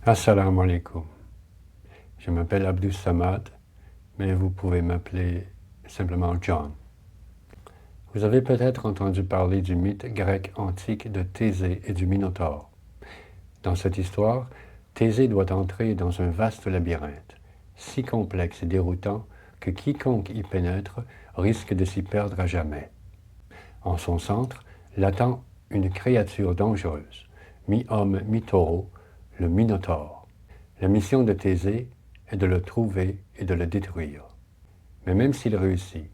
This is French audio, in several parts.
Assalamu alaikum. Je m'appelle Abdus Samad, mais vous pouvez m'appeler simplement John. Vous avez peut-être entendu parler du mythe grec antique de Thésée et du Minotaure. Dans cette histoire, Thésée doit entrer dans un vaste labyrinthe, si complexe et déroutant que quiconque y pénètre risque de s'y perdre à jamais. En son centre l'attend une créature dangereuse, mi-homme, mi-taureau, le Minotaure. La mission de Thésée est de le trouver et de le détruire. Mais même s'il réussit,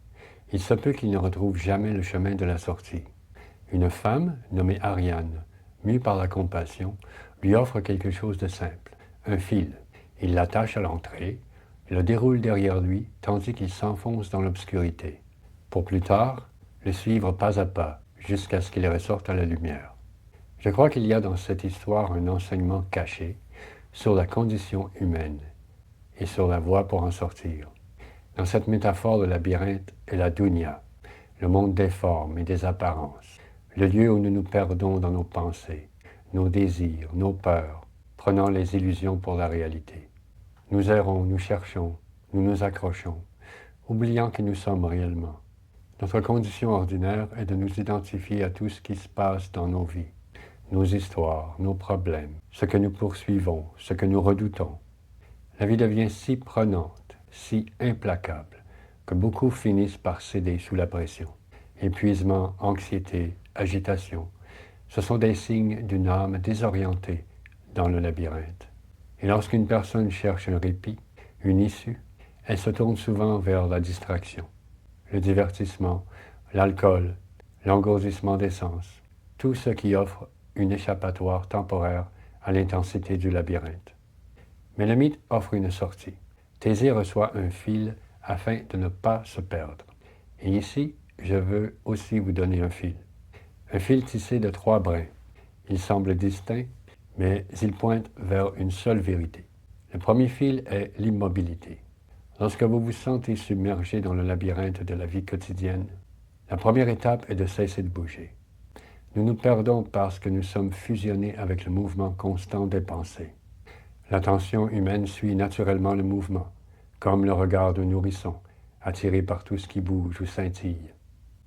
il se peut qu'il ne retrouve jamais le chemin de la sortie. Une femme, nommée Ariane, mue par la compassion, lui offre quelque chose de simple, un fil. Il l'attache à l'entrée, le déroule derrière lui tandis qu'il s'enfonce dans l'obscurité, pour plus tard le suivre pas à pas jusqu'à ce qu'il ressorte à la lumière. Je crois qu'il y a dans cette histoire un enseignement caché sur la condition humaine et sur la voie pour en sortir. Dans cette métaphore, le labyrinthe est la dunya, le monde des formes et des apparences, le lieu où nous nous perdons dans nos pensées, nos désirs, nos peurs, prenant les illusions pour la réalité. Nous errons, nous cherchons, nous nous accrochons, oubliant qui nous sommes réellement. Notre condition ordinaire est de nous identifier à tout ce qui se passe dans nos vies, nos histoires, nos problèmes, ce que nous poursuivons, ce que nous redoutons. La vie devient si prenante, si implacable, que beaucoup finissent par céder sous la pression. Épuisement, anxiété, agitation, ce sont des signes d'une âme désorientée dans le labyrinthe. Et lorsqu'une personne cherche un répit, une issue, elle se tourne souvent vers la distraction, le divertissement, l'alcool, l'engourdissement des sens, tout ce qui offre une échappatoire temporaire à l'intensité du labyrinthe. Mais le mythe offre une sortie. Thésée reçoit un fil afin de ne pas se perdre. Et ici, je veux aussi vous donner un fil. Un fil tissé de 3 brins. Il semble distinct, mais il pointe vers une seule vérité. Le premier fil est l'immobilité. Lorsque vous vous sentez submergé dans le labyrinthe de la vie quotidienne, la première étape est de cesser de bouger. Nous nous perdons parce que nous sommes fusionnés avec le mouvement constant des pensées. L'attention humaine suit naturellement le mouvement, comme le regard d'un nourrisson, attiré par tout ce qui bouge ou scintille.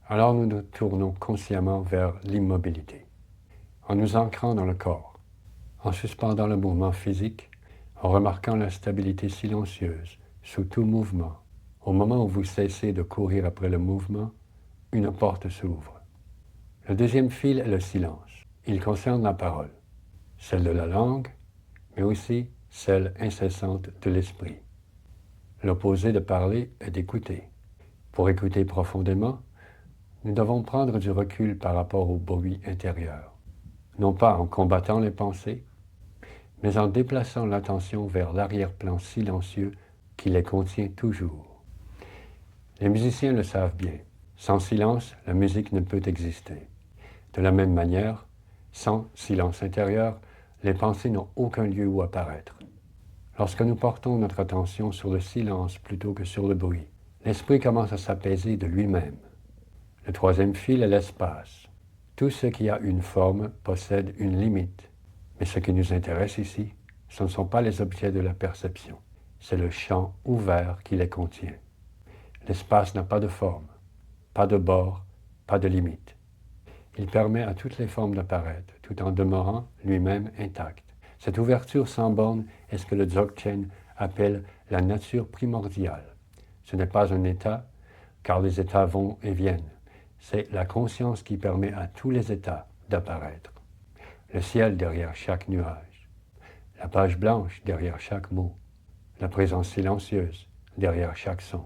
Alors nous nous tournons consciemment vers l'immobilité, en nous ancrant dans le corps, en suspendant le mouvement physique, en remarquant la stabilité silencieuse sous tout mouvement. Au moment où vous cessez de courir après le mouvement, une porte s'ouvre. Le deuxième fil est le silence. Il concerne la parole, celle de la langue, mais aussi celle incessante de l'esprit. L'opposé de parler est d'écouter. Pour écouter profondément, nous devons prendre du recul par rapport au bruit intérieur, non pas en combattant les pensées, mais en déplaçant l'attention vers l'arrière-plan silencieux qui les contient toujours. Les musiciens le savent bien. Sans silence, la musique ne peut exister. De la même manière, sans silence intérieur, les pensées n'ont aucun lieu où apparaître. Lorsque nous portons notre attention sur le silence plutôt que sur le bruit, l'esprit commence à s'apaiser de lui-même. Le troisième fil est l'espace. Tout ce qui a une forme possède une limite. Mais ce qui nous intéresse ici, ce ne sont pas les objets de la perception, c'est le champ ouvert qui les contient. L'espace n'a pas de forme, pas de bord, pas de limite. Il permet à toutes les formes d'apparaître, tout en demeurant lui-même intact. Cette ouverture sans borne est ce que le Dzogchen appelle la nature primordiale. Ce n'est pas un état, car les états vont et viennent. C'est la conscience qui permet à tous les états d'apparaître. Le ciel derrière chaque nuage, la page blanche derrière chaque mot, la présence silencieuse derrière chaque son.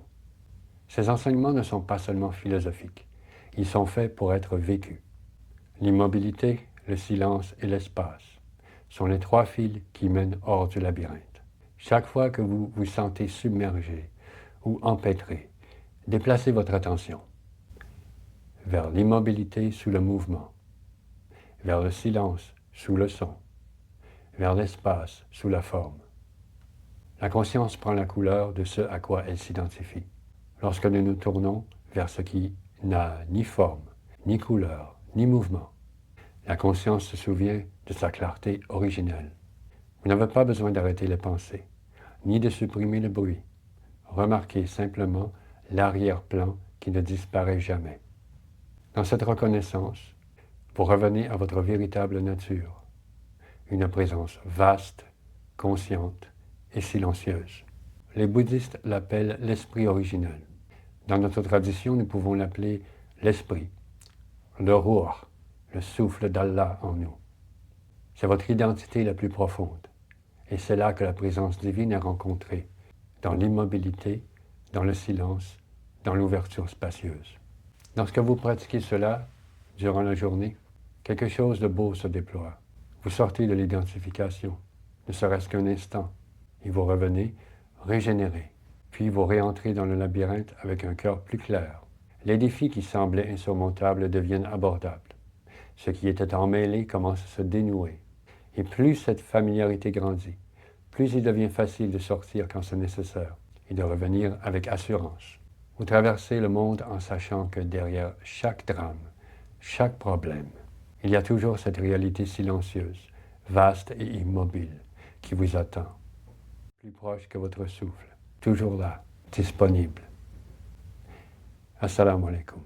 Ces enseignements ne sont pas seulement philosophiques, ils sont faits pour être vécus. L'immobilité, le silence et l'espace sont les 3 fils qui mènent hors du labyrinthe. Chaque fois que vous vous sentez submergé ou empêtré, déplacez votre attention vers l'immobilité sous le mouvement, vers le silence sous le son, vers l'espace sous la forme. La conscience prend la couleur de ce à quoi elle s'identifie. Lorsque nous nous tournons vers ce qui n'a ni forme, ni couleur, ni mouvement, la conscience se souvient de sa clarté originelle. Vous n'avez pas besoin d'arrêter les pensées, ni de supprimer le bruit. Remarquez simplement l'arrière-plan qui ne disparaît jamais. Dans cette reconnaissance, vous revenez à votre véritable nature, une présence vaste, consciente et silencieuse. Les bouddhistes l'appellent l'esprit originel. Dans notre tradition, nous pouvons l'appeler l'esprit, le ruh, le souffle d'Allah en nous. C'est votre identité la plus profonde, et c'est là que la présence divine est rencontrée, dans l'immobilité, dans le silence, dans l'ouverture spacieuse. Lorsque vous pratiquez cela, durant la journée, quelque chose de beau se déploie. Vous sortez de l'identification, ne serait-ce qu'un instant, et vous revenez régénéré. Puis vous réentrez dans le labyrinthe avec un cœur plus clair. Les défis qui semblaient insurmontables deviennent abordables. Ce qui était emmêlé commence à se dénouer. Et plus cette familiarité grandit, plus il devient facile de sortir quand c'est nécessaire et de revenir avec assurance. Vous traversez le monde en sachant que derrière chaque drame, chaque problème, il y a toujours cette réalité silencieuse, vaste et immobile, qui vous attend, plus proche que votre souffle, toujours là, disponible. Assalamu alaikum.